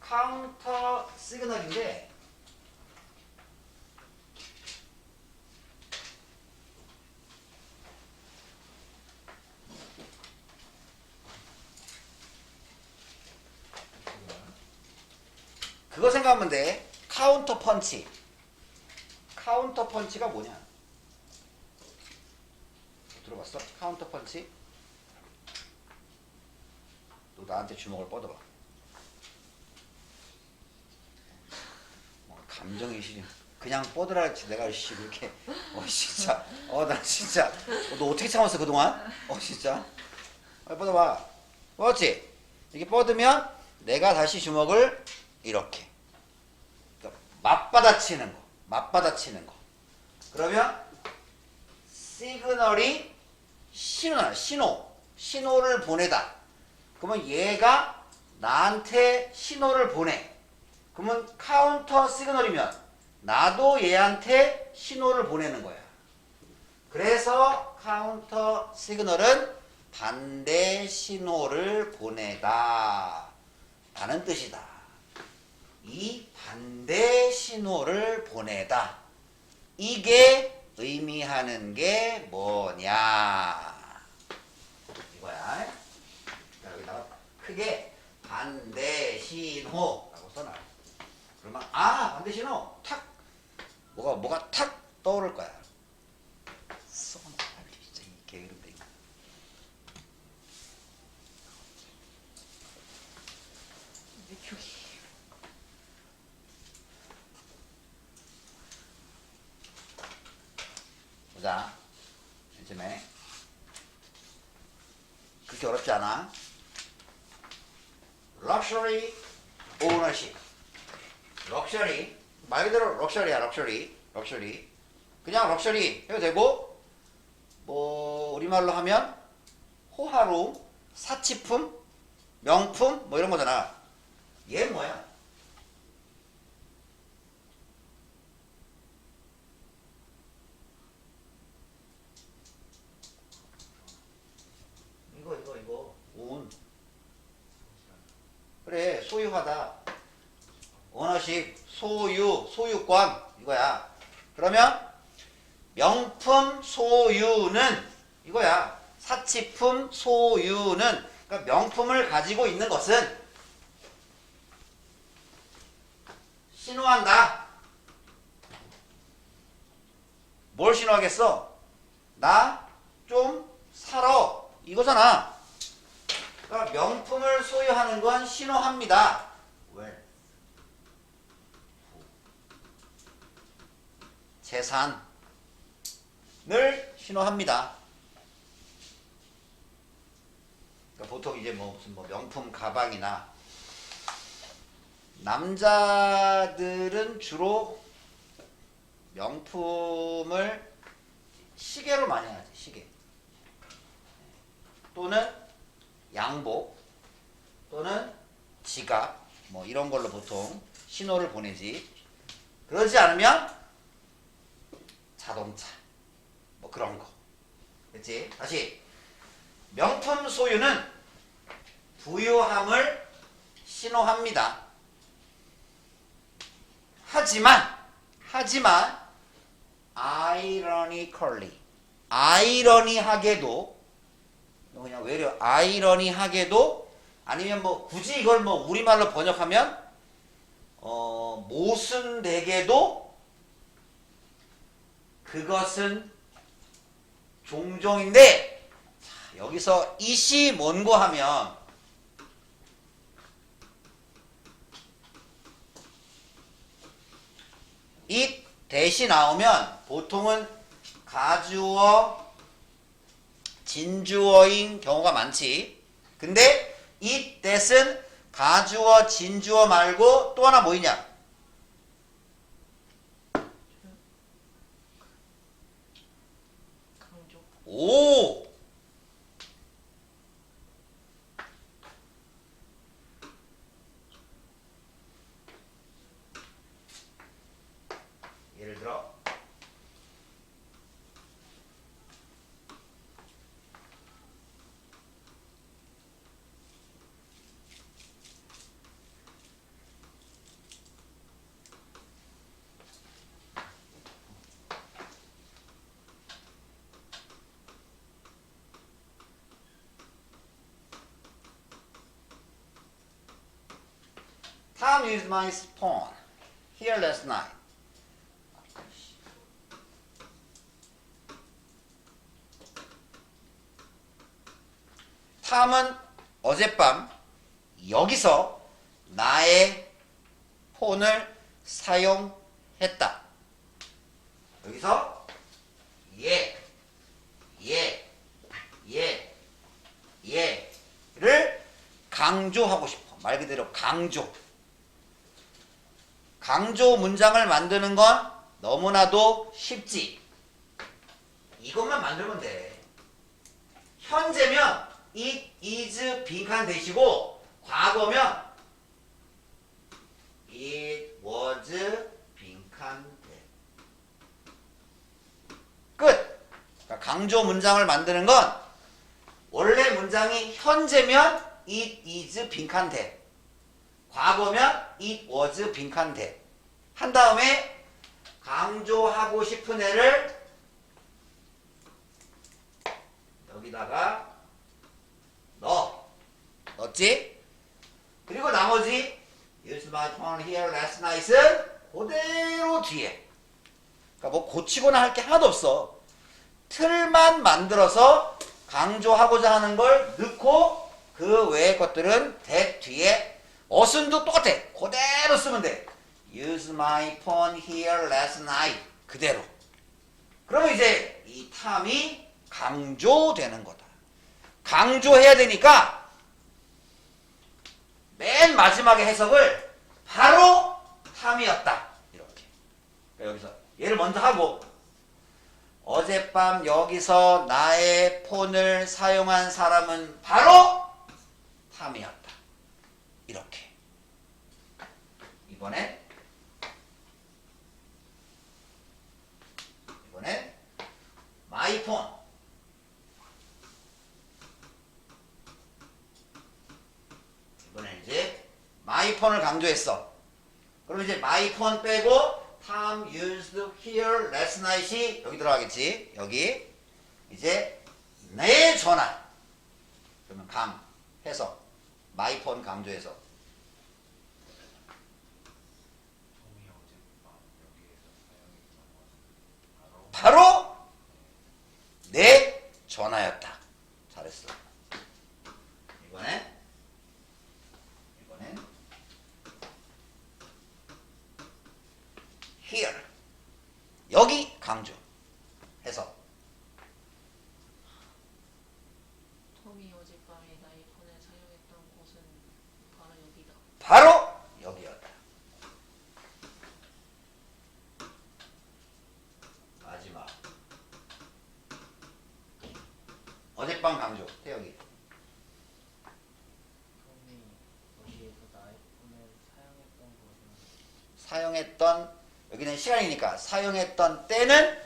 카운터 시그널인데 그거 생각하면 돼. 카운터 펀치. 카운터 펀치가 뭐냐? 들어봤어? 카운터 펀치? 너 나한테 주먹을 뻗어봐. 감정이 시린. 그냥 뻗으라 했지. 내가 씨 이렇게 진짜 나 진짜 너 어떻게 참았어 그동안? 진짜 뻗어봐. 뻗었지? 이렇게 뻗으면 내가 다시 주먹을 이렇게 맞받아치는 거. 맞받아치는 거. 그러면 시그널이 신호를 보내다. 그러면 얘가 나한테 신호를 보내. 그러면 카운터 시그널이면 나도 얘한테 신호를 보내는 거야. 그래서 카운터 시그널은 반대 신호를 보내다 라는 뜻이다. 이 반대 신호를 보내다. 이게 의미하는 게 뭐냐 이거야. 여기다가 크게 반대 신호라고 써놔. 그러면 반대 신호 탁 뭐가 탁 떠오를 거야. 써놔 빨리 진짜 이 게으름데. 보자. 요즘에 그렇게 어렵지 않아. 럭셔리 오너십. 럭셔리 말 그대로 럭셔리야. 럭셔리 그냥 럭셔리 해도 되고 뭐 우리말로 하면 호화로움, 사치품, 명품 뭐 이런 거잖아. 얘 뭐야? 이거 운. 그래 소유하다. 오너십, 소유권 이거야. 그러면 명품 소유는 이거야. 사치품 소유는 그러니까 명품을 가지고 있는 것은 신호한다. 뭘 신호하겠어? 나 좀 사러 이거잖아. 그러니까 명품을 소유하는 건 신호합니다. 왜? 재산을 신호합니다. 그러니까 보통 이제 무슨 명품 가방이나 남자들은 주로 명품을 시계로 많이 하지. 시계 또는 양복 또는 지갑 뭐 이런 걸로 보통 신호를 보내지. 그러지 않으면 자동차 뭐 그런 거. 그렇지? 다시 명품 소유는 부유함을 신호합니다. 하지만 아이러니하게도 그냥 외려 아이러니하게도 아니면 굳이 이걸 우리말로 번역하면 모순되게도 그것은 종종인데. 자, 여기서 it이 뭔고 하면 it 대시 나오면 보통은 가주어 진주어인 경우가 많지. 근데 it that은 가주어 진주어 말고 또 하나 뭐 있냐? 오! 예를 들어 Tom used my phone here last night. 탐은 어젯밤 여기서 나의 폰을 사용했다. 여기서 얘를 강조하고 싶어. 말 그대로 강조. 강조 문장을 만드는 건 너무나도 쉽지. 이것만 만들면 돼. 현재면 it is 빈칸 대시고 과거면 it was 빈칸 대. 끝. 그러니까 강조 문장을 만드는 건 원래 문장이 현재면 it is 빈칸 대. 과거면 it was 빈칸 대. 한 다음에 강조하고 싶은 애를 여기다가 넣었지? 그리고 나머지 Use my phone here last night은 그대로 뒤에. 그러니까 뭐 고치거나 할 게 하나도 없어. 틀만 만들어서 강조하고자 하는 걸 넣고 그 외의 것들은 that 뒤에 어순도 똑같아. 그대로 쓰면 돼. Use my phone here last night. 그대로. 그러면 이제 이 탐이 강조되는 거다. 강조해야 되니까 맨 마지막에 해석을 바로 탐이었다. 이렇게. 그러니까 여기서 얘를 먼저 하고 어젯밤 여기서 나의 폰을 사용한 사람은 바로 탐이었다. 이렇게. 이번엔 마이 폰. 이번엔 이제 마이 폰을 강조했어. 그럼 이제 마이 폰 빼고 Tom used here last night이 여기 들어가겠지. 여기 이제 내 전화. 그러면 강 해서 마이 폰 강조해서 바로 내 전화였다. 잘했어. 이번엔 here 여기 강조 해서 톰이 어젯밤에 나의 폰을 사용했던 곳은 바로 여기다. 바로 여기였다. 마지막 어젯밤 강조 태혁이. 톰이 거기에서 나의 폰을 사용했던 것은 사용했던 여기는 시간이니까 사용했던 때는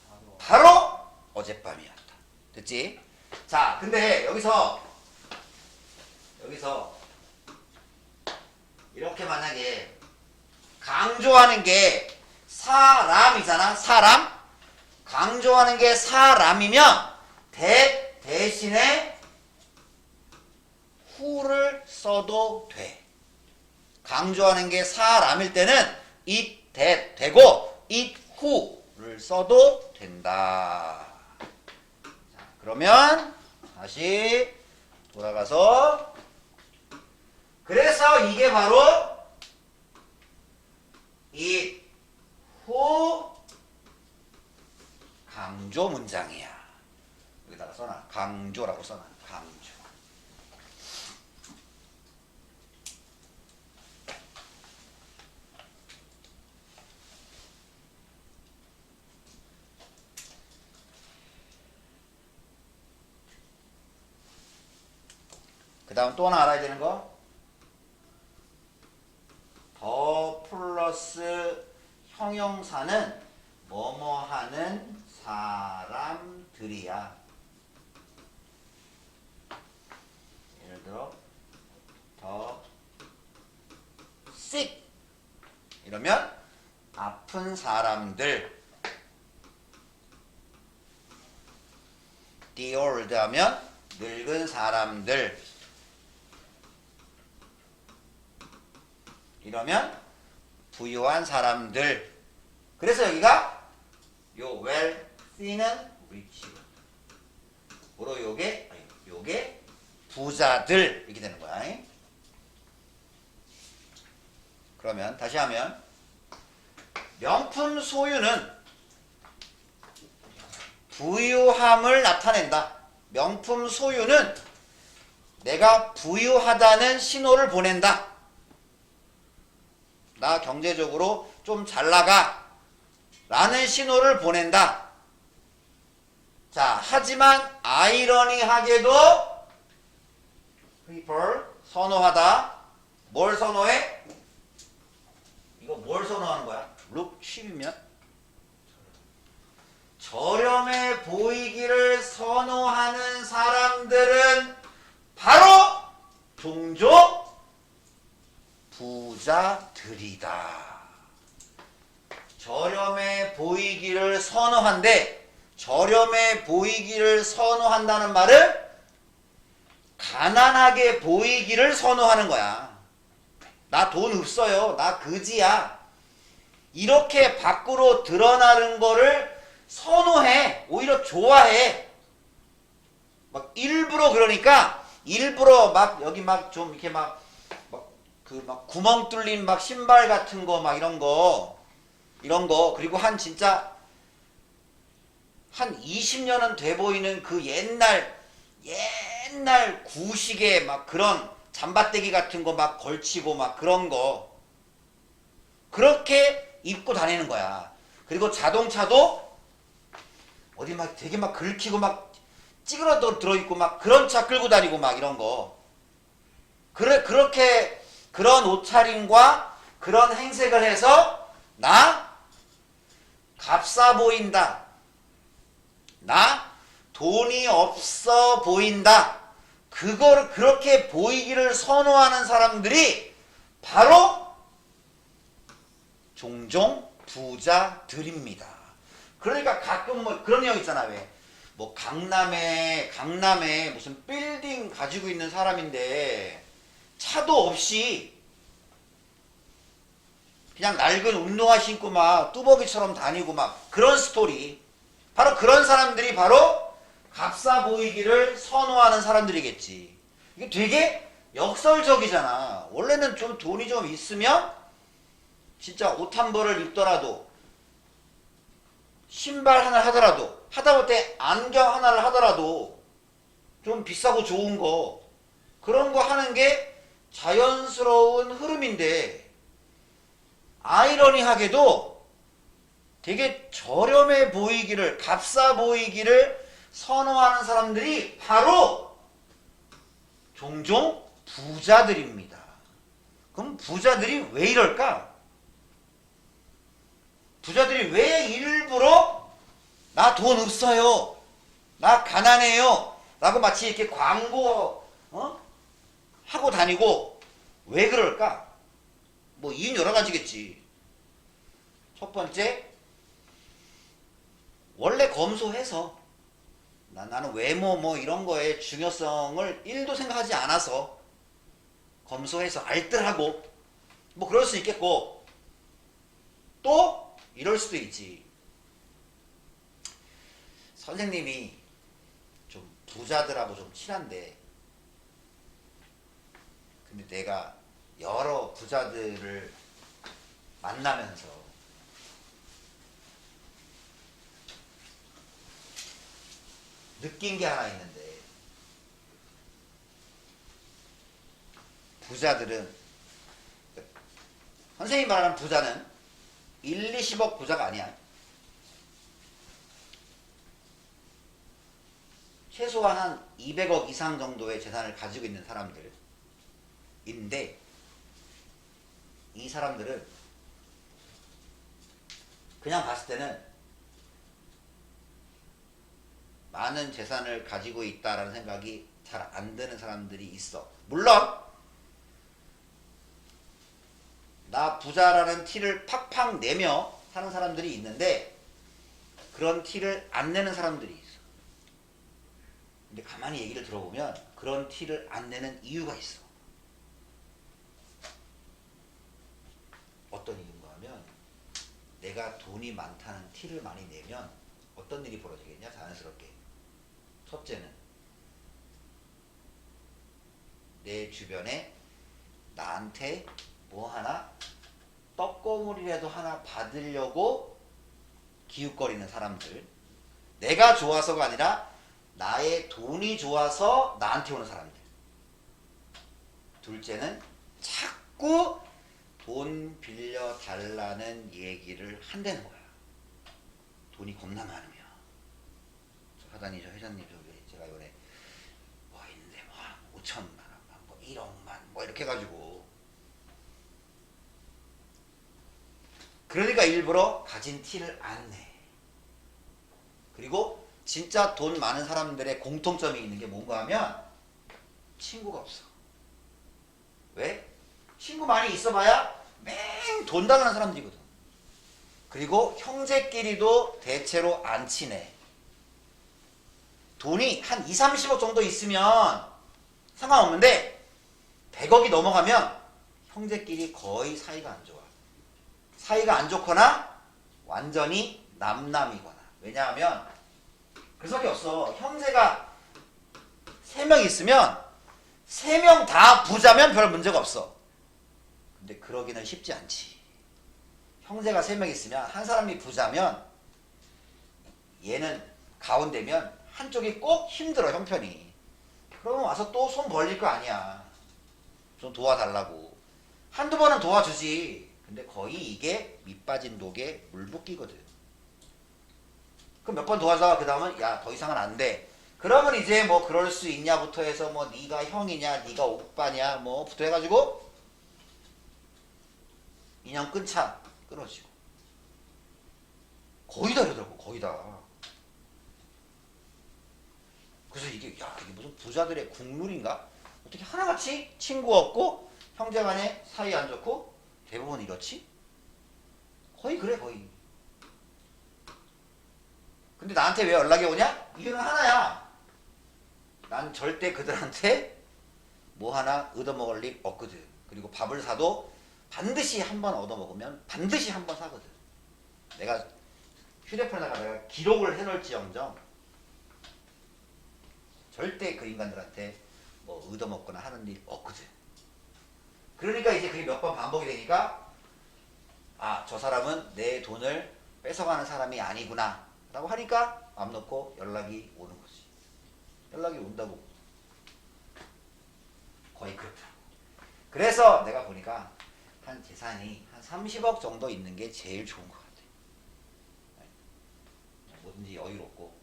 바로 바로 어젯밤이었다. 됐지? 자, 근데 여기서 이렇게 만약에 강조하는 게 사람이잖아. 사람. 강조하는 게 사람이면 대신에 who를 써도 돼. 강조하는 게 사람일 때는 it that 되고 it who를 써도 된다. 자, 그러면 다시 돌아가서 그래서 이게 바로 it who 강조 문장이야. 여기다가 써놔. 강조라고 써놔. 강조. 그 다음 또 하나 알아야 되는 거. 더 플러스 형용사는 뭐뭐 하는 사람들이야. 예를 들어 더 sick 이러면 아픈 사람들. the old 하면 늙은 사람들. 이러면 부유한 사람들. 그래서 여기가 요 wealthy는 rich. 고로 요게 부자들 이렇게 되는 거야. 그러면 다시 하면 명품 소유는 부유함을 나타낸다. 명품 소유는 내가 부유하다는 신호를 보낸다. 나 경제적으로 좀 잘 나가 라는 신호를 보낸다. 자, 하지만 아이러니하게도 prefer 선호하다. 뭘 선호해? 이거 뭘 선호하는 거야? look cheap이면 저렴해 보이기를 선호하는 사람들은 바로 종종 부자들이다. 저렴해 보이기를 선호한데, 저렴해 보이기를 선호한다는 말은 가난하게 보이기를 선호하는 거야. 나 돈 없어요. 나 그지야. 이렇게 밖으로 드러나는 거를 선호해. 오히려 좋아해. 막 일부러 그러니까 일부러 막 여기 막 좀 이렇게 막 구멍 뚫린 막 신발 같은 거 막 이런 거 그리고 한 진짜 한 20년은 돼 보이는 그 옛날 구식의 막 그런 잠바떼기 같은 거 막 걸치고 막 그런 거 그렇게 입고 다니는 거야. 그리고 자동차도 어디 막 되게 막 긁히고 막 찌그러져 들어있고 막 그런 차 끌고 다니고 막 이런 거. 그렇게 그런 옷차림과 그런 행색을 해서 나 값싸 보인다. 나 돈이 없어 보인다. 그거를 그렇게 보이기를 선호하는 사람들이 바로 종종 부자들입니다. 그러니까 가끔 뭐 그런 형 있잖아. 왜? 뭐 강남에 무슨 빌딩 가지고 있는 사람인데 차도 없이 그냥 낡은 운동화 신고 막 뚜벅이처럼 다니고 막 그런 스토리. 바로 그런 사람들이 바로 값싸 보이기를 선호하는 사람들이겠지. 이게 되게 역설적이잖아. 원래는 좀 돈이 좀 있으면 진짜 옷 한 벌을 입더라도 신발 하나를 하더라도 하다못해 안경 하나를 하더라도 좀 비싸고 좋은 거 그런 거 하는 게 자연스러운 흐름인데 아이러니하게도 되게 저렴해 보이기를 값싸 보이기를 선호하는 사람들이 바로 종종 부자들입니다. 그럼 부자들이 왜 이럴까? 부자들이 왜 일부러 나 돈 없어요, 나 가난해요 라고 마치 이렇게 광고 하고 다니고 왜 그럴까? 뭐 이유는 여러 가지겠지. 첫 번째, 원래 검소해서 나는 외모 뭐 이런 거에 중요성을 1도 생각하지 않아서 검소해서 알뜰하고 뭐 그럴 수 있겠고, 또 이럴 수도 있지. 선생님이 좀 부자들하고 좀 친한데 근데 내가 여러 부자들을 만나면서 느낀 게 하나 있는데, 부자들은 선생님이 말하는 부자는 1, 20억 부자가 아니야. 최소한 한 200억 이상 정도의 재산을 가지고 있는 사람들인데, 이 사람들은 그냥 봤을 때는 많은 재산을 가지고 있다라는 생각이 잘 안 드는 사람들이 있어. 물론 나 부자라는 티를 팍팍 내며 사는 사람들이 있는데 그런 티를 안 내는 사람들이 있어. 근데 가만히 얘기를 들어보면 그런 티를 안 내는 이유가 있어. 어떤 이유인가 하면 내가 돈이 많다는 티를 많이 내면 어떤 일이 벌어지겠냐? 자연스럽게. 첫째는 내 주변에 나한테 뭐 하나 떡고물이라도 하나 받으려고 기웃거리는 사람들. 내가 좋아서가 아니라 나의 돈이 좋아서 나한테 오는 사람들. 둘째는 자꾸 돈 빌려달라는 얘기를 한다는 거야. 돈이 겁나 많으면. 하다니 저 회장님 제가 이번에 뭐 있는데 뭐 5천만 원, 뭐 1억만 뭐 이렇게 해가지고 그러니까 일부러 가진 티를 안 내. 그리고 진짜 돈 많은 사람들의 공통점이 있는 게 뭔가 하면 친구가 없어. 왜? 친구 많이 있어봐야 맹 돈 달라는 사람들이거든. 그리고 형제끼리도 대체로 안 친해. 돈이 한 2, 30억 정도 있으면 상관없는데 100억이 넘어가면 형제끼리 거의 사이가 안 좋아. 사이가 안 좋거나 완전히 남남이거나. 왜냐하면 그럴 수밖에 없어. 형제가 3명 있으면 3명 다 부자면 별 문제가 없어. 근데 그러기는 쉽지 않지. 형제가 3명 있으면 한 사람이 부자면 얘는 가운데면 한쪽이 꼭 힘들어, 형편이. 그러면 와서 또 손 벌릴 거 아니야. 좀 도와달라고. 한두 번은 도와주지. 근데 거의 이게 밑 빠진 독에 물 붓기거든. 그럼 몇 번 도와주다가 그 다음은 야, 더 이상은 안 돼. 그러면 이제 뭐 그럴 수 있냐부터 해서 뭐 네가 형이냐, 네가 오빠냐 뭐부터 해가지고 인연 끊어지고. 거의 다 이러더라고, 거의 다. 그래서 이게 무슨 부자들의 국룰인가? 어떻게 하나같이 친구 없고 형제간에 사이 안 좋고 대부분 이렇지? 거의 그래, 거의. 근데 나한테 왜 연락이 오냐? 이유는 하나야. 난 절대 그들한테 뭐 하나 얻어먹을 일 없거든. 그리고 밥을 사도 반드시 한 번 얻어먹으면 반드시 한 번 사거든. 내가 휴대폰에다가 내가 기록을 해놓을지언정 절대 그 인간들한테 뭐 얻어먹거나 하는 일 없거든. 그러니까 이제 그게 몇 번 반복이 되니까 아, 저 사람은 내 돈을 뺏어가는 사람이 아니구나 라고 하니까 맘 놓고 연락이 오는 거지. 연락이 온다고. 거의 그렇더라고. 그래서 내가 보니까 한 재산이 한 30억 정도 있는 게 제일 좋은 것 같아. 뭐든지 여유롭고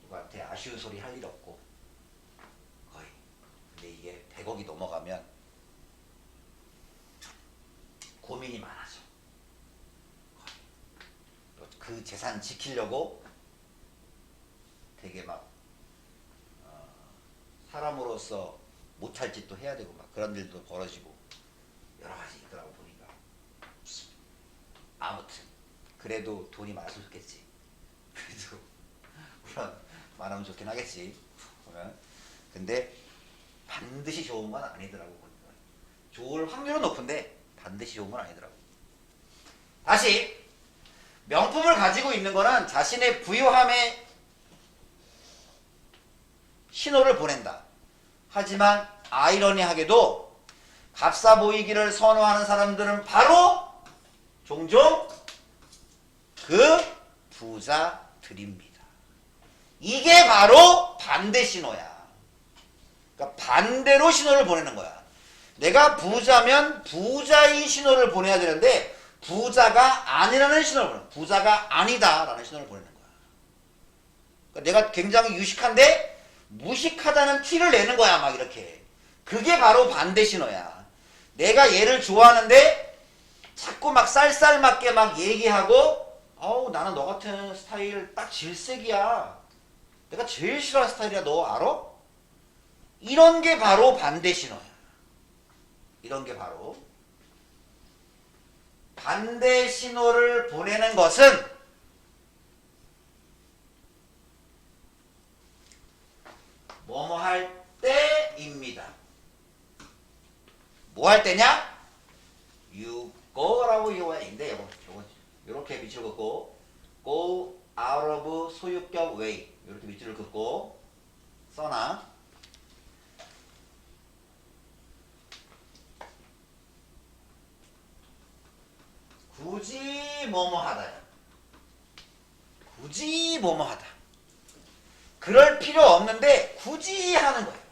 누구한테 아쉬운 소리 할 일 없고 거의. 근데 이게 100억이 넘어가면 고민이 많아져. 거의. 그 재산 지키려고 되게 막 사람으로서 못할 짓도 해야 되고 막 그런 일도 벌어지고 여러 가지 있더라고 보니까. 아무튼 그래도 돈이 많았으면 좋겠지. 그래도 물론 많으면 좋긴 하겠지. 근데 반드시 좋은 건 아니더라고 보니까. 좋을 확률은 높은데 반드시 좋은 건 아니더라고. 다시 명품을 가지고 있는 거는 자신의 부유함의 신호를 보낸다. 하지만 아이러니하게도 값싸 보이기를 선호하는 사람들은 바로 종종 그 부자들입니다. 이게 바로 반대 신호야. 그러니까 반대로 신호를 보내는 거야. 내가 부자면 부자의 신호를 보내야 되는데 부자가 아니라는 신호를 보내는 거야. 부자가 아니다라는 신호를 보내는 거야. 그러니까 내가 굉장히 유식한데 무식하다는 티를 내는 거야, 막 이렇게. 그게 바로 반대 신호야. 내가 얘를 좋아하는데 자꾸 막 쌀쌀맞게 막 얘기하고 어우, 나는 너 같은 스타일 딱 질색이야. 내가 제일 싫어하는 스타일이야. 너 알아? 이런 게 바로 반대 신호야. 이런 게 바로 반대 신호를 보내는 것은 뭐뭐 할 때입니다. 뭐 할 때냐? go라고 이거인데 요거 이렇게 밑줄 긋고 go out of 소유격 way 이렇게 밑줄을 긋고 써놔. 굳이 뭐뭐 하다. 굳이 뭐뭐 하다. 그럴 필요 없는데 굳이 하는 거예요.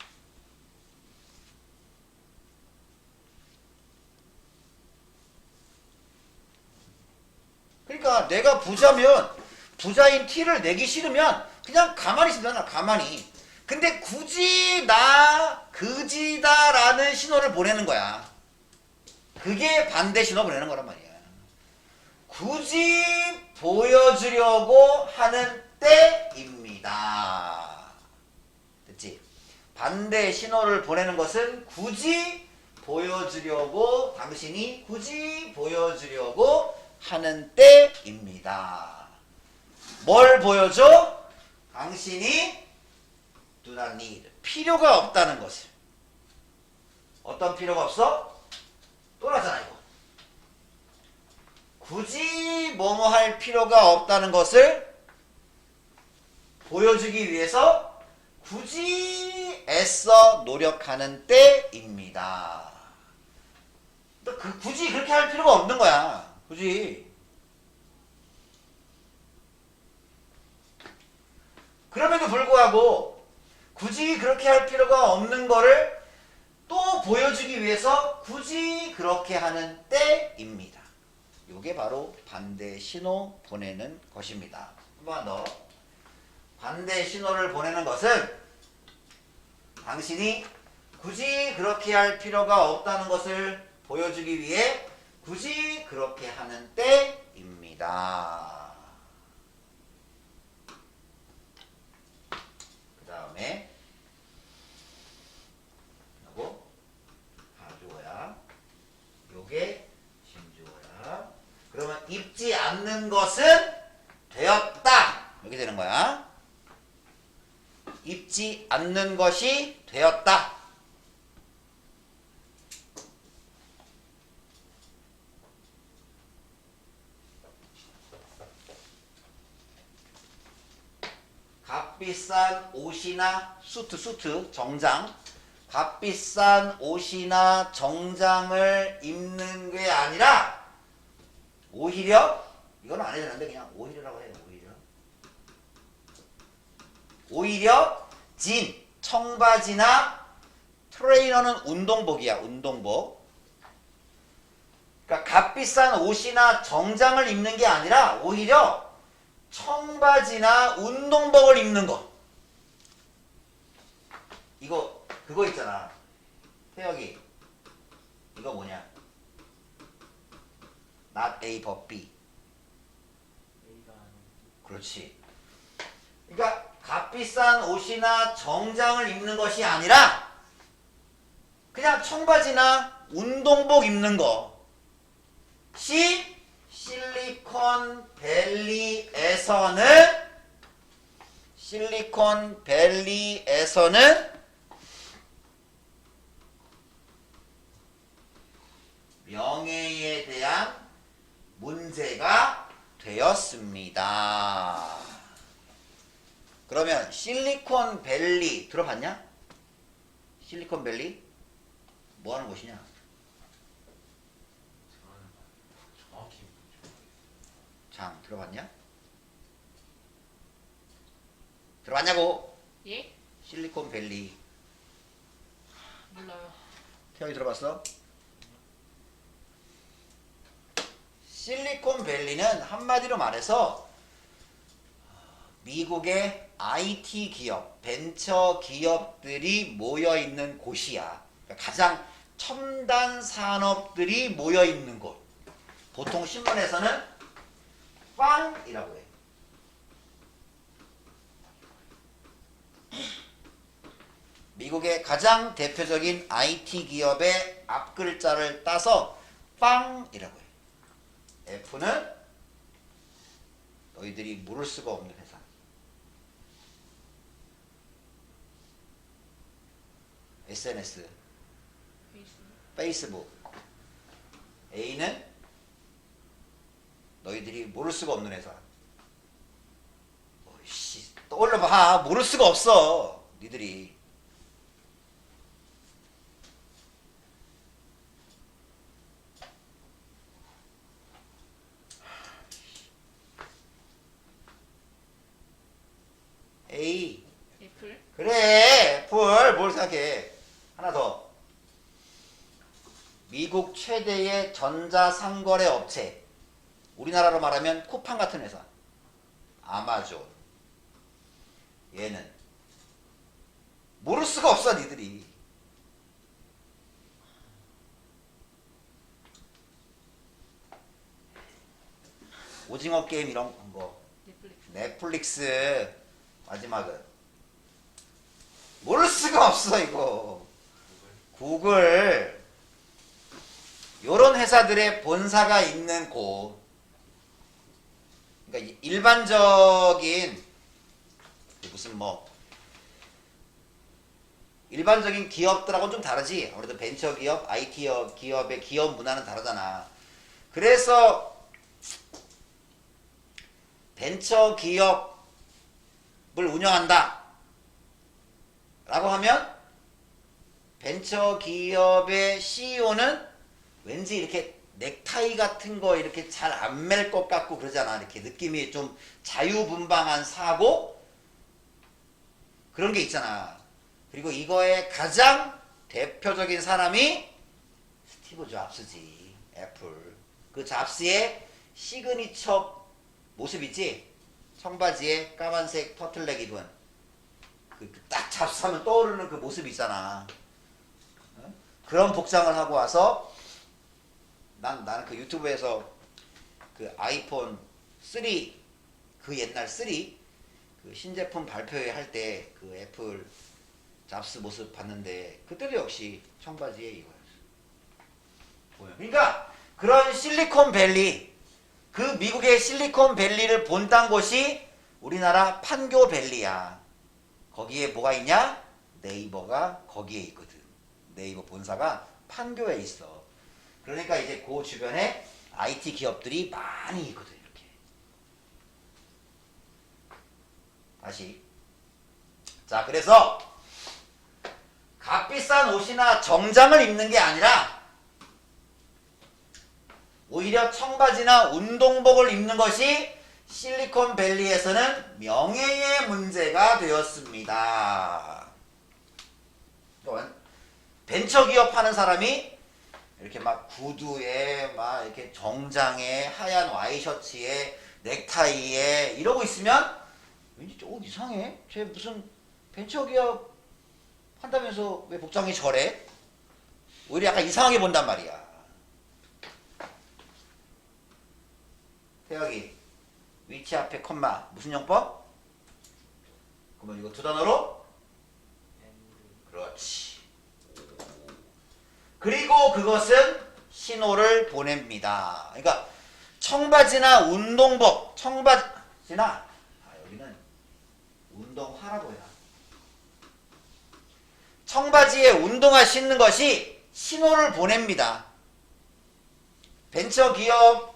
그러니까 내가 부자면 부자인 티를 내기 싫으면 그냥 가만히 있으잖아. 가만히. 근데 굳이 나 그지다라는 신호를 보내는 거야. 그게 반대 신호 보내는 거란 말이야. 굳이 보여주려고 하는 때입니다. 됐지? 반대 신호를 보내는 것은 굳이 보여주려고 당신이 굳이 보여주려고 하는 때입니다. 뭘 보여줘? 당신이 do not need 필요가 없다는 것을. 어떤 필요가 없어? 또라잖아 이거. 굳이 뭐뭐 할 필요가 없다는 것을 보여주기 위해서 굳이 애써 노력하는 때입니다. 굳이 그렇게 할 필요가 없는 거야. 굳이. 그럼에도 불구하고 굳이 그렇게 할 필요가 없는 거를 또 보여주기 위해서 굳이 그렇게 하는 때입니다. 이게 바로 반대 신호 보내는 것입니다. 한 번 더. 반대 신호를 보내는 것은 당신이 굳이 그렇게 할 필요가 없다는 것을 보여주기 위해 굳이 그렇게 하는 때입니다. 그 다음에 요거 가주어야. 요게 진주어야. 그러면 입지 않는 것은 되었다. 이렇게 되는 거야. 입지 않는 것이 되었다. 값비싼 옷이나 수트, 정장. 값비싼 옷이나 정장을 입는 게 아니라 오히려 이건 안 해도 되는데 그냥 오히려라고 해요. 오히려 진 청바지나 트레이너는 운동복이야. 운동복. 그러니까 값비싼 옷이나 정장을 입는 게 아니라 오히려 청바지나 운동복을 입는 거. 이거 그거 있잖아. 태혁이 이거 뭐냐? Not A but B. A가 아닌 그렇지. 그러니까 값비싼 옷이나 정장을 입는 것이 아니라 그냥 청바지나 운동복 입는 거. C. 실리콘밸리에서는 명예에 대한 문제가 되었습니다. 그러면 실리콘밸리 들어봤냐? 실리콘밸리 뭐 하는 곳이냐? 정확히 장 들어봤냐? 들어봤냐고? 예? 실리콘밸리. 몰라요. 태영이 들어봤어? 실리콘밸리는 한마디로 말해서 미국의 IT 기업, 벤처 기업들이 모여 있는 곳이야. 그러니까 가장 첨단 산업들이 모여 있는 곳. 보통 신문에서는 빵이라고 해. 미국의 가장 대표적인 IT 기업의 앞글자를 따서 빵이라고 해. F는 너희들이 물을 수가 없는 회사. SNS, 페이스. 페이스북. A는 너희들이 모를 수가 없는 회사. 씨, 떠올려봐. 모를 수가 없어. 니들이. A. 애플. 그래. 애플. 뭘 생각해. 하나 더. 미국 최대의 전자상거래 업체. 우리나라로 말하면 쿠팡 같은 회사. 아마존. 얘는 모를 수가 없어 니들이. 오징어 게임 이런 거. 넷플릭스. 넷플릭스. 마지막은 모를 수가 없어 이거. 구글. 요런 회사들의 본사가 있는 곳. 그러니까 일반적인 무슨 뭐 일반적인 기업들하고는 좀 다르지. 아무래도 벤처 기업, IT 기업의 기업 문화는 다르잖아. 그래서 벤처 기업을 운영한다 라고 하면 벤처 기업의 CEO는 왠지 이렇게 넥타이 같은 거 이렇게 잘 안 맬 것 같고 그러잖아. 이렇게 느낌이 좀 자유분방한 사고 그런 게 있잖아. 그리고 이거의 가장 대표적인 사람이 스티브 잡스지. 애플. 그 잡스의 시그니처 모습 있지? 청바지에 까만색 터틀넥 입은 딱 잡스하면 떠오르는 그 모습 있잖아. 그런 복장을 하고 와서 나는 그 유튜브에서 그 아이폰 3 그 옛날 3 그 신제품 발표회 할 때 그 애플 잡스 모습 봤는데 그때도 역시 청바지에 이거였어. 보여. 그러니까 그런 실리콘밸리 그 미국의 실리콘밸리를 본딴 곳이 우리나라 판교밸리야. 거기에 뭐가 있냐? 네이버가 거기에 있거든. 네이버 본사가 판교에 있어. 그러니까 이제 그 주변에 IT 기업들이 많이 있거든. 이렇게. 다시. 자, 그래서 값비싼 옷이나 정장을 입는 게 아니라 오히려 청바지나 운동복을 입는 것이 실리콘밸리에서는 명예의 문제가 되었습니다. 또한 벤처기업 하는 사람이 이렇게 막 구두에 막 이렇게 정장에 하얀 와이셔츠에 넥타이에 이러고 있으면 왠지 이상해. 쟤 무슨 벤처기업 한다면서 왜 복장이 저래? 오히려 약간 이상하게 본단 말이야. 태혁이 위치 앞에 콤마 무슨 용법? 그러면 이거 두 단어로? 그렇지. 그리고 그것은 신호를 보냅니다. 그러니까 청바지나 운동복, 청바지나 여기는 운동화라고 해라. 청바지에 운동화 신는 것이 신호를 보냅니다. 벤처기업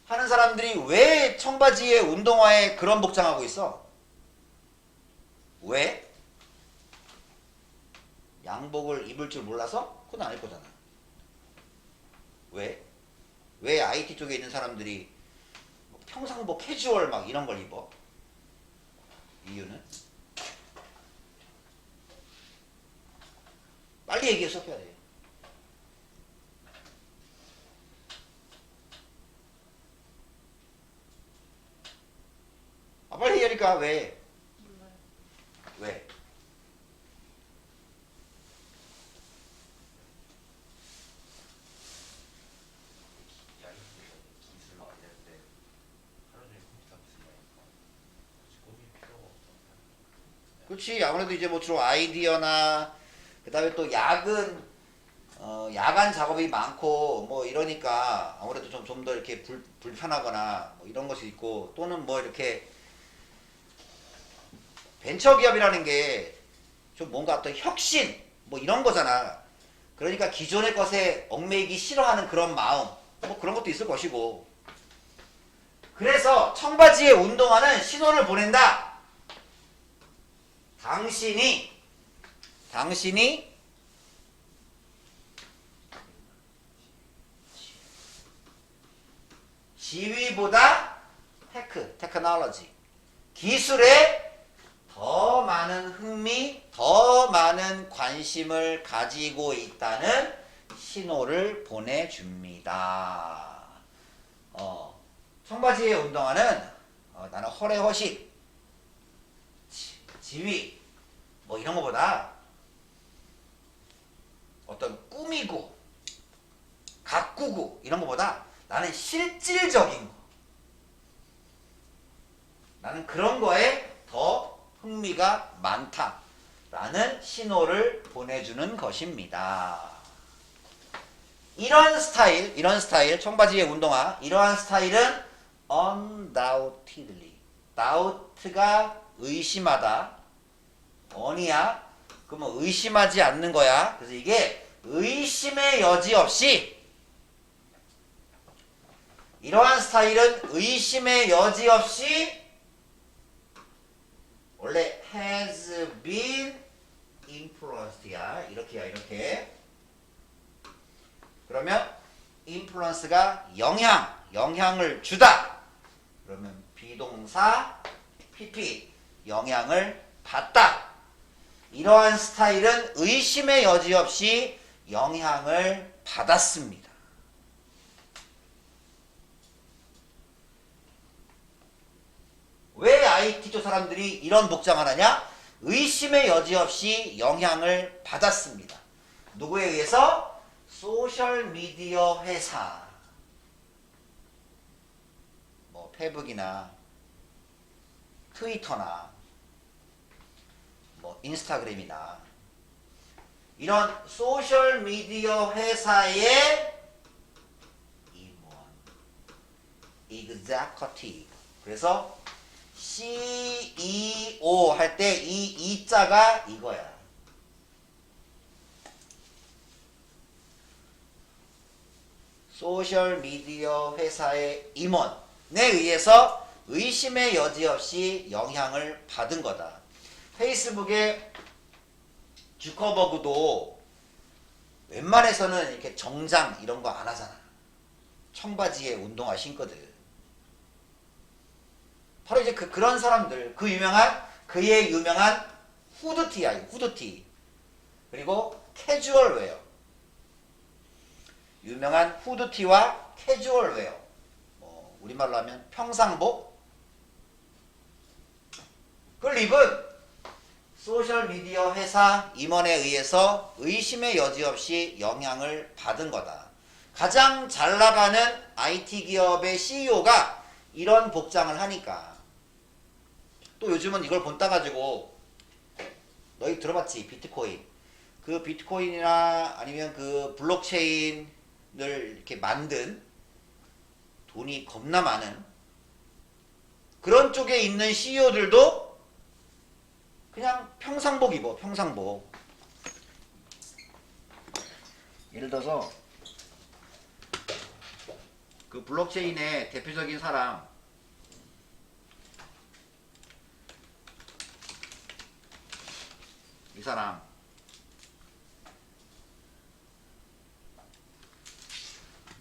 하는 사람들이 왜 청바지에 운동화에 그런 복장하고 있어? 왜? 양복을 입을 줄 몰라서? 그건 아닐 거잖아. 왜? 왜 IT 쪽에 있는 사람들이 평상복 캐주얼 막 이런 걸 입어? 이유는? 빨리 얘기해서 해야 돼. 빨리 얘기하니까 왜? 몰라요. 왜? 그렇지. 아무래도 이제 뭐 주로 아이디어나 그 다음에 또 야간 작업이 많고 뭐 이러니까 아무래도 좀 더 이렇게 불편하거나 뭐 이런 것이 있고 또는 뭐 이렇게 벤처기업이라는 게 좀 뭔가 어떤 혁신 뭐 이런 거잖아. 그러니까 기존의 것에 얽매이기 싫어하는 그런 마음 뭐 그런 것도 있을 것이고 그래서 청바지에 운동화는 신호를 보낸다. 당신이 지위보다 테크놀로지 기술에 더 많은 흥미, 더 많은 관심을 가지고 있다는 신호를 보내줍니다. 청바지의 운동화는 나는 허례허식, 지위 뭐 이런 거보다 어떤 꾸미고 가꾸고 이런 거보다 나는 실질적인 거, 나는 그런 거에 더 흥미가 많다라는 신호를 보내주는 것입니다. 이런 스타일, 청바지의 운동화, 이러한 스타일은 undoubtedly, doubt가 의심하다, on이야, 그러면 의심하지 않는 거야. 그래서 이게 의심의 여지 없이, 이러한 스타일은 의심의 여지 없이 원래 has been influence야. 이렇게야, 이렇게. 그러면 influence가 영향을 주다. 그러면 비동사 pp, 영향을 받다. 이러한 스타일은 의심의 여지 없이 영향을 받았습니다. 왜 IT조 사람들이 이런 복장을 하냐? 의심의 여지 없이 영향을 받았습니다. 누구에 의해서? 소셜미디어 회사, 뭐 페북이나 트위터나 뭐 인스타그램이나 이런 소셜미디어 회사의 임원, executive. 그래서 CEO 할 때 이 이자가 이거야. 소셜미디어 회사의 임원에 의해서 의심의 여지 없이 영향을 받은 거다. 페이스북의 주커버그도 웬만해서는 이렇게 정장 이런 거 안 하잖아. 청바지에 운동화 신거든. 바로 이제 그런 사람들, 그의 유명한 후드티야, 후드티. 그리고 캐주얼 웨어. 유명한 후드티와 캐주얼 웨어. 뭐 우리말로 하면 평상복. 그걸 입은 소셜미디어 회사 임원에 의해서 의심의 여지 없이 영향을 받은 거다. 가장 잘 나가는 IT 기업의 CEO가 이런 복장을 하니까. 또 요즘은 이걸 본따 가지고 너희 들어봤지? 비트코인. 그 비트코인이나 아니면 그 블록체인을 이렇게 만든 돈이 겁나 많은 그런 쪽에 있는 CEO들도 그냥 평상복 입어. 평상복. 예를 들어서 그 블록체인의 대표적인 사람 이 사람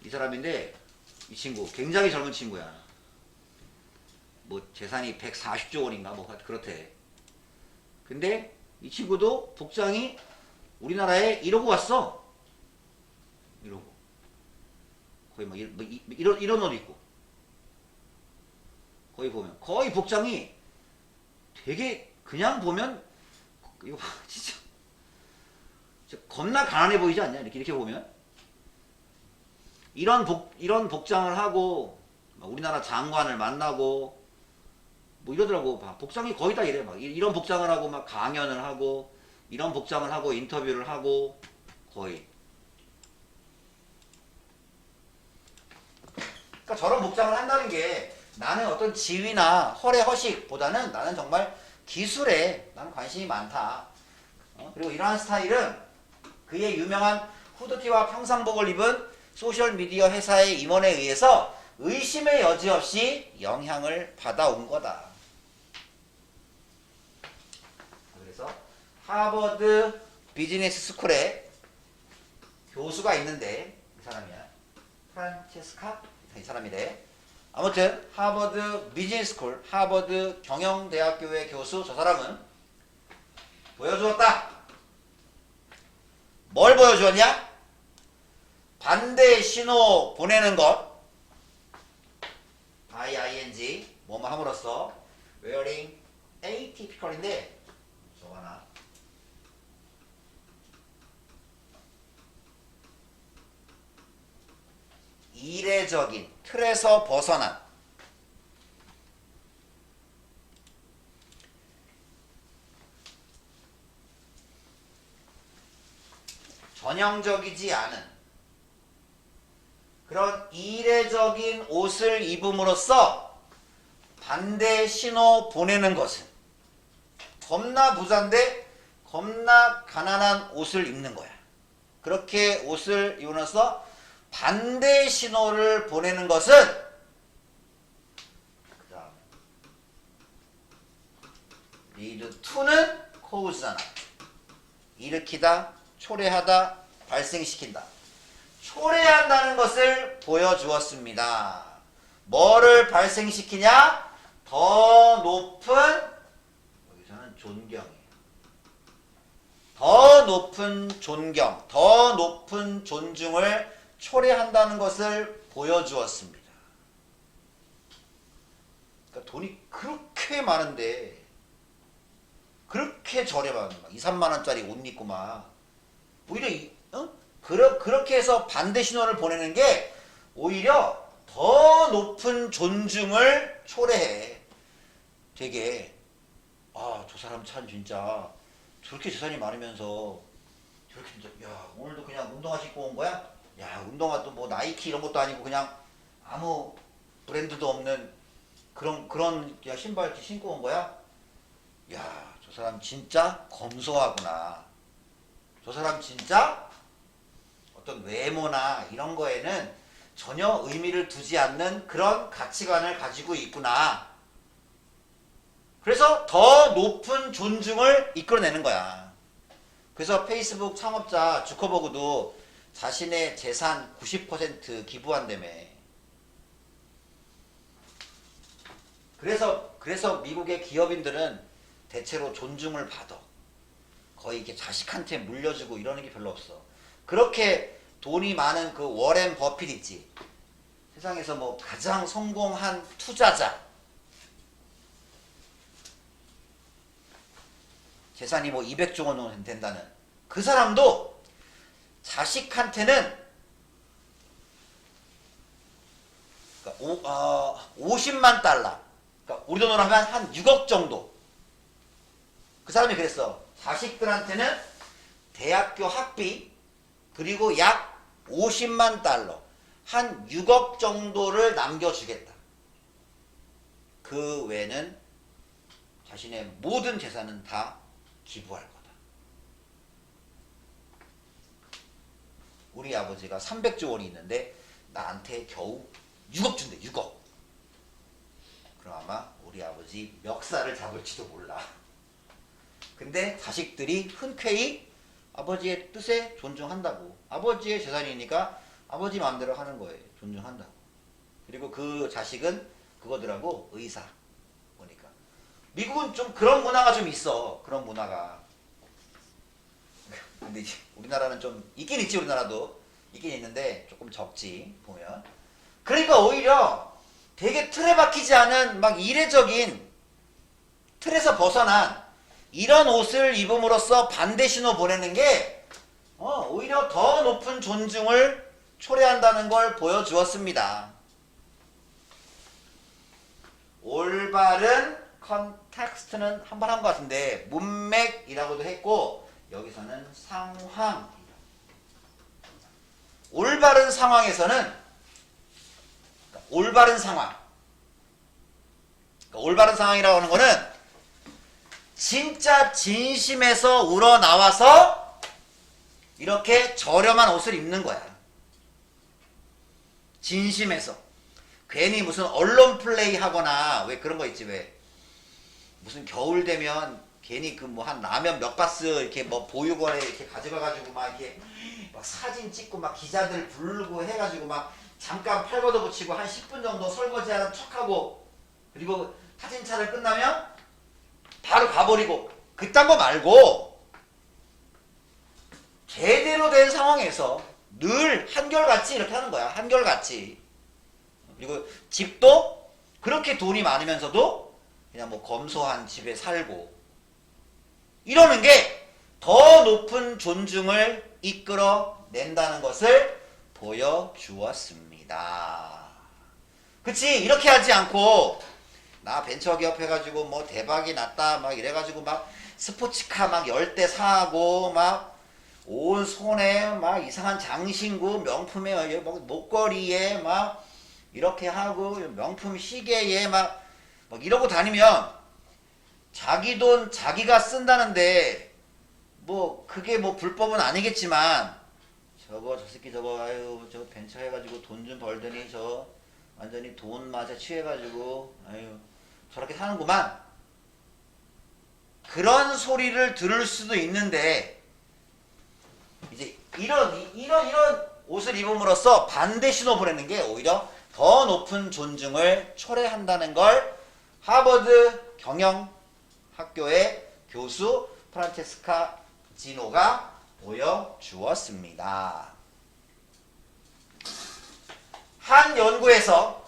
이 사람인데 이 친구 굉장히 젊은 친구야. 뭐 재산이 140조 원인가 뭐 그렇대. 근데 이 친구도 복장이 우리나라에 이러고 왔어. 이러고 거의 뭐 이런 옷 입고 거의 보면 거의 복장이 되게 그냥 보면 이거 봐 진짜 겁나 가난해 보이지 않냐? 이렇게 보면 이런 복장을 하고 우리나라 장관을 만나고 뭐 이러더라고. 복장이 거의 다 이래. 막 이런 복장을 하고 막 강연을 하고 이런 복장을 하고 인터뷰를 하고 거의. 그러니까 저런 복장을 한다는 게 나는 어떤 지위나 허례허식보다는 나는 정말 기술에 나는 관심이 많다. 그리고 이러한 스타일은 그의 유명한 후드티와 평상복을 입은 소셜미디어 회사의 임원에 의해서 의심의 여지 없이 영향을 받아온 거다. 그래서 하버드 비즈니스 스쿨에 교수가 있는데 이 사람이야. 프란체스카? 이 사람이래. 아무튼 하버드 비즈니스 스쿨, 하버드 경영대학교의 교수 저 사람은 보여주었다. 뭘 보여주었냐? 반대 신호 보내는 것. ing 뭐뭐 함으로써 wearing atypical인데 저거 하나 이례적인 틀에서 벗어난 전형적이지 않은 그런 이례적인 옷을 입음으로써 반대 신호 보내는 것은 겁나 부자인데 겁나 가난한 옷을 입는 거야. 그렇게 옷을 입으면서 반대 신호를 보내는 것은 그다음 lead to는 cause잖아. 일으키다, 초래하다, 발생시킨다. 초래한다는 것을 보여주었습니다. 뭐를 발생시키냐? 더 높은 여기서는 존경이에요. 더 높은 존경, 더 높은 존중을 초래한다는 것을 보여주었습니다. 그러니까 돈이 그렇게 많은데 그렇게 저렴한 2, 3만 원짜리 옷 입고 막 오히려 그렇게 해서 반대 신호를 보내는 게 오히려 더 높은 존중을 초래해. 되게 저 사람 참 진짜 저렇게 재산이 많으면서 저렇게 진짜 야 오늘도 그냥 운동화 신고 온 거야? 야 운동화도 뭐 나이키 이런 것도 아니고 그냥 아무 브랜드도 없는 그런 야, 신발 신고 온 거야? 야 저 사람 진짜 검소하구나. 저 사람 진짜 어떤 외모나 이런 거에는 전혀 의미를 두지 않는 그런 가치관을 가지고 있구나. 그래서 더 높은 존중을 이끌어내는 거야. 그래서 페이스북 창업자 주커버그도 자신의 재산 90% 기부한다며. 그래서 미국의 기업인들은 대체로 존중을 받아. 거의 이렇게 자식한테 물려주고 이러는 게 별로 없어. 그렇게 돈이 많은 그 워렌 버핏 있지. 세상에서 뭐 가장 성공한 투자자. 재산이 뭐 200조 원 정도 된다는 그 사람도 자식한테는 50만 달러. 그러니까 우리 돈으로 하면 한 6억 정도. 그 사람이 그랬어. 자식들한테는 대학교 학비 그리고 약 50만 달러 한 6억 정도를 남겨주겠다. 그 외에는 자신의 모든 재산은 다 기부할 거다. 우리 아버지가 300조 원이 있는데 나한테 겨우 6억 준대. 6억. 그럼 아마 우리 아버지 멱살을 잡을지도 몰라. 근데 자식들이 흔쾌히 아버지의 뜻에 존중한다고. 아버지의 재산이니까 아버지 마음대로 하는 거예요. 존중한다고. 그리고 그 자식은 그거더라고. 의사. 보니까. 미국은 좀 그런 문화가 좀 있어. 그런 문화가. 근데 이제 우리나라는 좀 있긴 있지. 우리나라도 있긴 있는데 조금 적지 보면. 그러니까 오히려 되게 틀에 박히지 않은 막 이례적인 틀에서 벗어난 이런 옷을 입음으로써 반대 신호 보내는 게 오히려 더 높은 존중을 초래한다는 걸 보여주었습니다. 올바른 컨텍스트는 한 번 한 것 같은데 문맥이라고도 했고 여기서는 상황. 올바른 상황에서는 올바른 상황. 올바른 상황이라고 하는 거는 진짜 진심에서 우러나와서 이렇게 저렴한 옷을 입는 거야. 진심에서. 괜히 무슨 언론 플레이 하거나 왜 그런 거 있지 왜 무슨 겨울 되면 괜히 그 뭐 한 라면 몇 바스 이렇게 뭐 보육원에 이렇게 가져가가지고 막 이렇게 막 사진 찍고 막 기자들 부르고 해가지고 막 잠깐 팔 걷어붙이고 한 10분 정도 설거지하는 척하고 그리고 사진차를 끝나면 바로 가버리고 그딴 거 말고 제대로 된 상황에서 늘 한결같이 이렇게 하는 거야. 한결같이. 그리고 집도 그렇게 돈이 많으면서도 그냥 뭐 검소한 집에 살고 이러는 게 더 높은 존중을 이끌어낸다는 것을 보여주었습니다. 그치? 이렇게 하지 않고 나 벤처기업 해가지고 뭐 대박이 났다 막 이래가지고 막 스포츠카 막 10대 사고 막 온 손에 막 이상한 장신구 명품에 막 목걸이에 막 이렇게 하고 명품 시계에 막 이러고 다니면 자기 돈 자기가 쓴다는데 뭐 그게 뭐 불법은 아니겠지만 저 새끼 저거 아유 저 벤처 해가지고 돈 좀 벌더니 저 완전히 돈 맛에 취해가지고 아유 저렇게 사는구만 그런 소리를 들을 수도 있는데 이제 이런 옷을 입음으로써 반대 신호 보내는 게 오히려 더 높은 존중을 초래한다는 걸 하버드 경영학교의 교수 프란체스카 지노가 보여주었습니다. 한 연구에서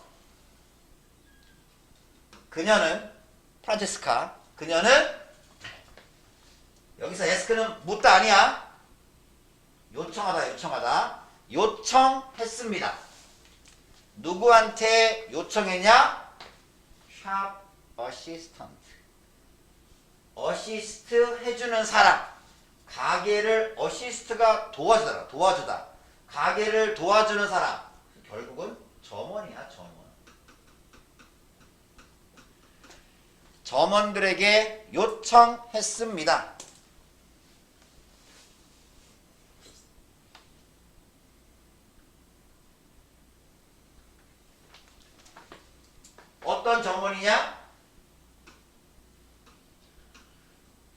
그녀는 여기서 에스크는 묻다 아니야 요청했습니다. 누구한테 요청했냐? 샵 어시스턴트 어시스트 해주는 사람 가게를 어시스트가 도와주다 가게를 도와주는 사람 결국은 점원이야 점원들에게 요청했습니다. 어떤 점원이냐?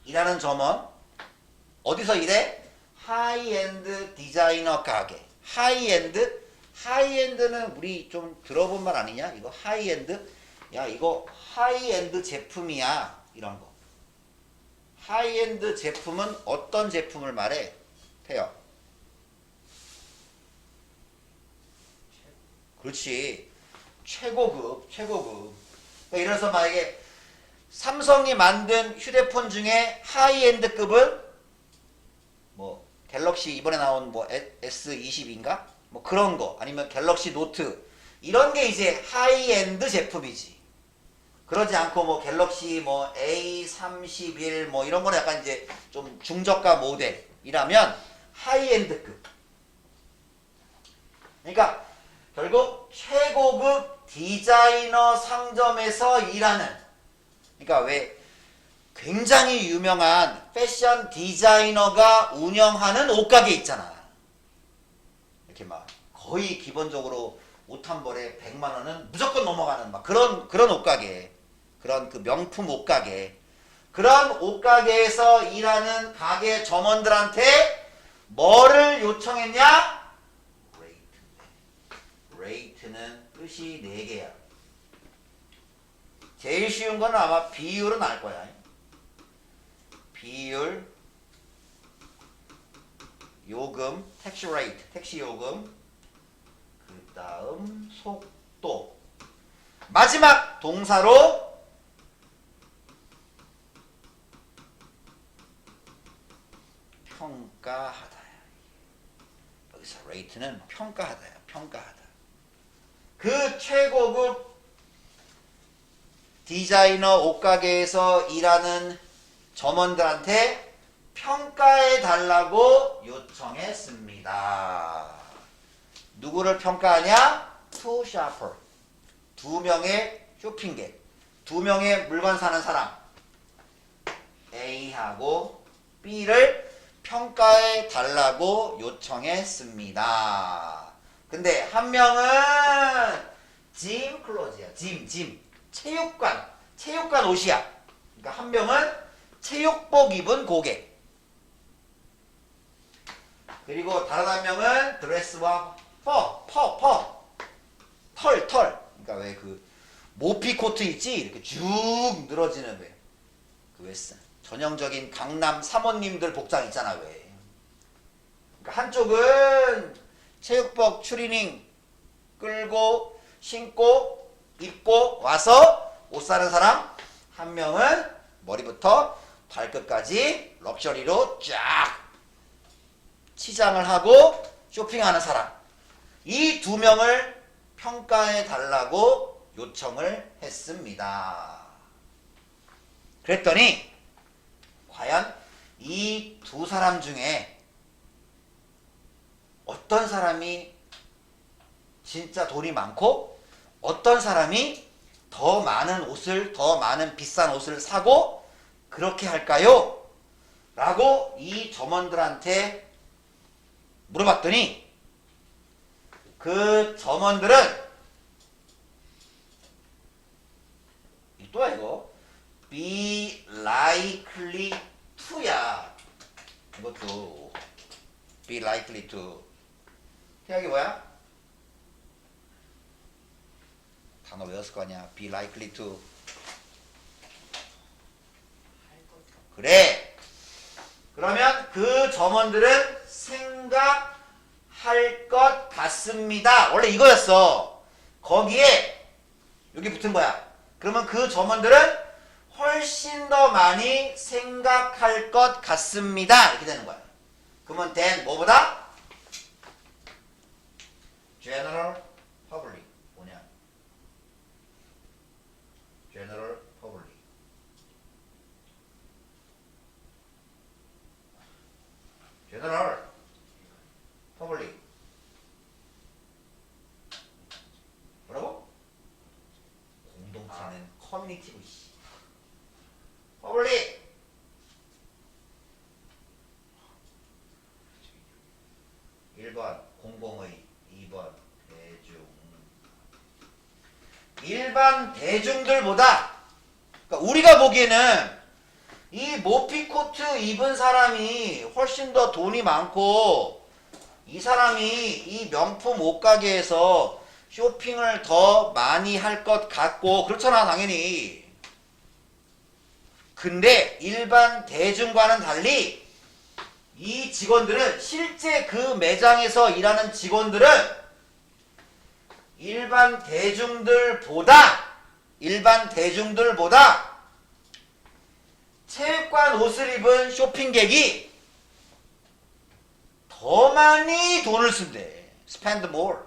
일하는 점원 어디서 일해? 하이엔드 디자이너 가게 하이엔드는 우리 좀 들어본 말 아니냐? 이거 하이엔드 야 이거 하이엔드 제품이야 이런 거 하이엔드 제품은 어떤 제품을 말해? 태요 그렇지 최고급 그러니까 이래서 만약에 삼성이 만든 휴대폰 중에 하이엔드급은 뭐 갤럭시 이번에 나온 뭐 S20인가? 뭐 그런 거 아니면 갤럭시 노트 이런 게 이제 하이엔드 제품이지. 그러지 않고 뭐 갤럭시 뭐 A31 뭐 이런 거는 약간 이제 좀 중저가 모델이라면 하이엔드급. 그러니까 결국 최고급 디자이너 상점에서 일하는 그러니까 왜 굉장히 유명한 패션 디자이너가 운영하는 옷가게 있잖아. 이렇게 막 거의 기본적으로 옷 한 벌에 100만 원은 무조건 넘어가는 막 그런 옷가게. 그런 그 명품 옷가게. 그런 옷가게에서 일하는 가게 점원들한테 뭐를 요청했냐? 레이트는 뜻이 4개야. 제일 쉬운 건 아마 비율은 알 거야. 비율, 요금, 택시 요금, 그 다음 속도. 마지막 동사로 평가하다. 여기서 레이트는 평가하다야. 평가하다. 그 최고급 디자이너 옷가게에서 일하는 점원들한테 평가해 달라고 요청했습니다. 누구를 평가하냐? Two shopper. 2명의 쇼핑객. 2명의 물건 사는 사람. A하고 B를 평가해 달라고 요청했습니다. 근데 한 명은 짐 클로즈야. 짐. 체육관 옷이야. 그러니까 한 명은 체육복 입은 고객. 그리고 다른 한 명은 드레스와 털. 그러니까 왜 그 모피 코트 있지? 이렇게 쭉 늘어지는 왜? 그 웨스턴. 전형적인 강남 사모님들 복장 있잖아 왜. 그러니까 한쪽은 체육복 추리닝 끌고 신고 입고 와서 옷 사는 사람, 한 명은 머리부터 발끝까지 럭셔리로 쫙 치장을 하고 쇼핑하는 사람. 이 두 명을 평가해 달라고 요청을 했습니다. 그랬더니 과연 이 두 사람 중에 어떤 사람이 진짜 돈이 많고 어떤 사람이 더 많은 옷을, 더 많은 비싼 옷을 사고 그렇게 할까요? 라고 이 점원들한테 물어봤더니 그 점원들은 또야 이거 be likely to야. 이것도 be likely to 태양이 뭐야? 단어 외웠을 거 아니야. be likely to. 그래. 그러면 그 점원들은 생각할 것 같습니다. 원래 이거였어. 거기에 여기 붙은 거야. 그러면 그 점원들은 훨씬 더 많이 생각할 것 같습니다. 이렇게 되는 거야. 그러면 then 뭐보다? general public. 뭐냐? general public. general public. 뭐라고? 공동체는 커뮤니티고 씨. public. (1번) 공공의, 2번 대중. 일반 대중들보다, 그러니까 우리가 보기에는 이 모피코트 입은 사람이 훨씬 더 돈이 많고 이 사람이 이 명품 옷가게에서 쇼핑을 더 많이 할 것 같고 그렇잖아 당연히. 근데 일반 대중과는 달리 이 직원들은, 실제 그 매장에서 일하는 직원들은 일반 대중들보다 체육관 옷을 입은 쇼핑객이 더 많이 돈을 쓴대. spend more.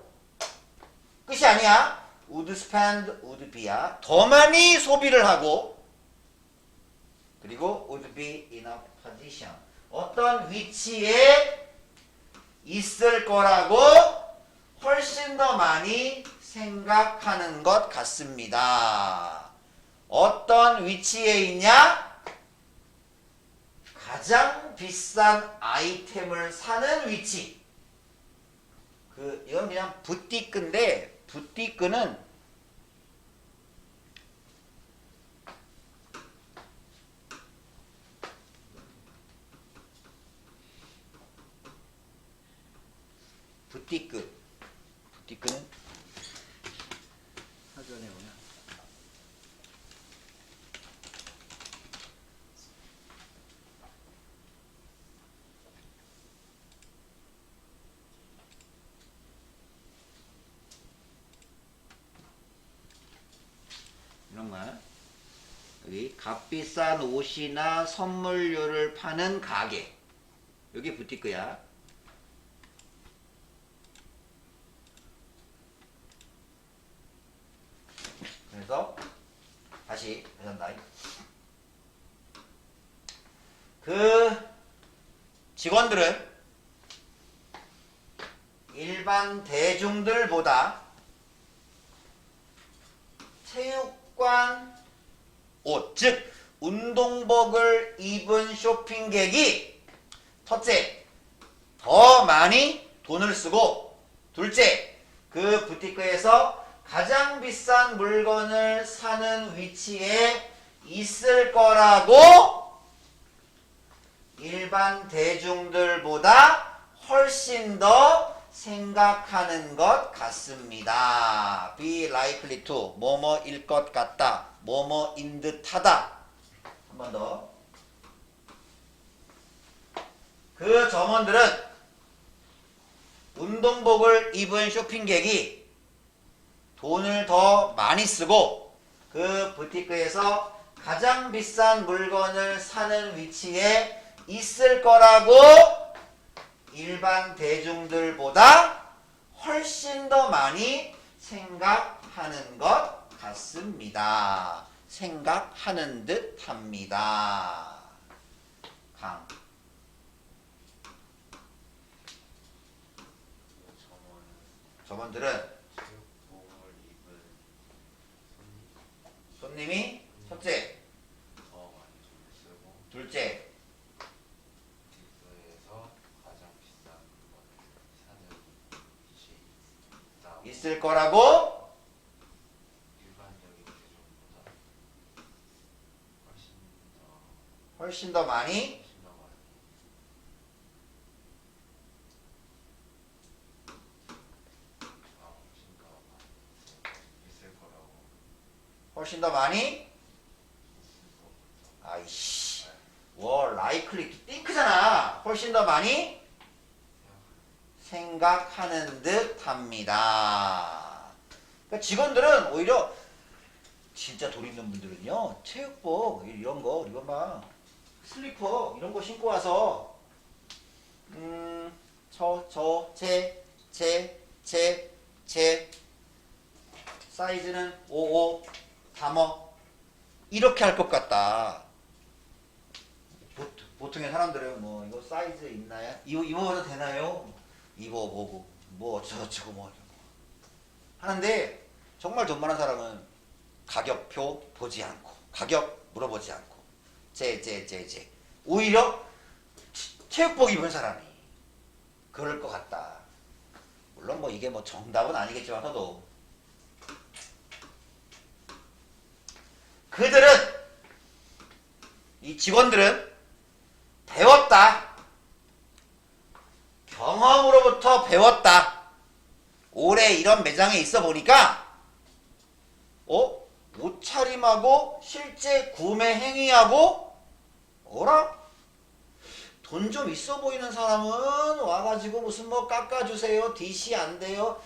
끝이 아니야. would spend, would be야. 더 많이 소비를 하고, 그리고 would be in a position. 어떤 위치에 있을 거라고 훨씬 더 많이 생각하는 것 같습니다. 어떤 위치에 있냐? 가장 비싼 아이템을 사는 위치. 이건 그냥 부티크인데, 부티크는 부티크는 사전에 보면 이런 거야. 여기 값비싼 옷이나 선물류를 파는 가게. 여기 부티크야. 그래서 다시 해산다. 그 직원들은 일반 대중들보다 체육관 옷, 즉 운동복을 입은 쇼핑객이 첫째, 더 많이 돈을 쓰고, 둘째, 그 부티크에서 가장 비싼 물건을 사는 위치에 있을 거라고 일반 대중들보다 훨씬 더 생각하는 것 같습니다. be likely to 뭐뭐일 것 같다. 뭐뭐인 듯하다. 한 번 더. 그 점원들은 운동복을 입은 쇼핑객이 돈을 더 많이 쓰고 그 부티크에서 가장 비싼 물건을 사는 위치에 있을 거라고 일반 대중들보다 훨씬 더 많이 생각하는 것 같습니다. 생각하는 듯 합니다. 강. 점원들은 체육복을 입은 손님이 첫째, 더 많이 돈을 쓰고 둘째, 빅스에서 가장 비싼 물건을 사는 위치에 있다고 있을 거라고 일반적인 대중보다 훨씬 훨씬 더 많이 훨씬 더 많이 있을 거라고 훨씬 더 많이 있을 것부터 아이씨 월 likely to think잖아. 훨씬 더 많이 생각하는 듯 합니다. 그러니까 직원들은 오히려 진짜 돈 있는 분들은요 체육복 이런 거 이거 봐 슬리퍼 이런 거 신고 와서 제 사이즈는 55 담어 이렇게 할 것 같다. 보통의 사람들은 뭐 이거 사이즈 있나요? 입어봐도 되나요? 입어보고 뭐 어쩌고저쩌고 뭐 이런 거 하는데 정말 돈 많은 사람은 가격표 보지 않고 가격 물어보지 않고 제 오히려 체육복 입은 사람이 그럴 것 같다. 물론 뭐 이게 뭐 정답은 아니겠지만서도 그들은 이 직원들은 배웠다. 경험으로부터 배웠다. 오래 이런 매장에 있어 보니까 옷차림하고 실제 구매 행위하고 어라? 돈 좀 있어 보이는 사람은 와가지고 무슨 뭐 깎아주세요. DC 안 돼요.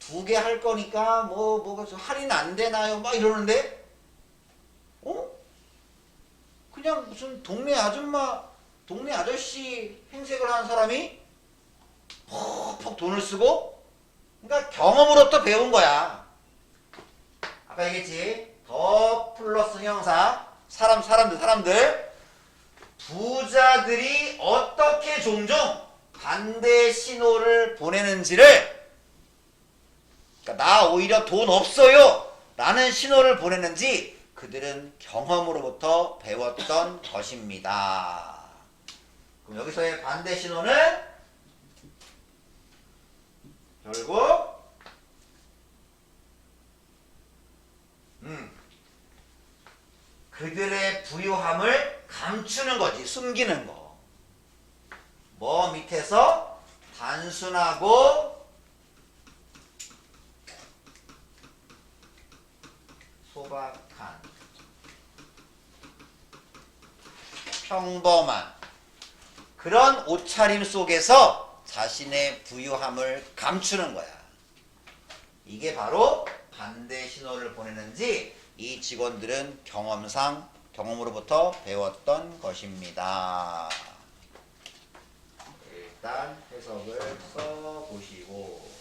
2개 할 거니까 뭐가 할인 안 되나요? 막 이러는데 그냥 무슨 동네 아줌마, 동네 아저씨 행색을 하는 사람이 퍽퍽 돈을 쓰고 그러니까 경험으로부터 배운 거야. 아까 얘기했지. 더 플러스 형사 사람들 부자들이 어떻게 종종 반대 신호를 보내는지를 그러니까 나 오히려 돈 없어요 라는 신호를 보내는지 그들은 경험으로부터 배웠던 것입니다. 그럼 여기서의 반대 신호는 결국 그들의 부유함을 감추는 거지. 숨기는 거. 뭐 밑에서 단순하고 소박한 평범한 그런 옷차림 속에서 자신의 부유함을 감추는 거야. 이게 바로 반대 신호를 보내는지 이 직원들은 경험으로부터 배웠던 것입니다. 일단 해석을 써보시고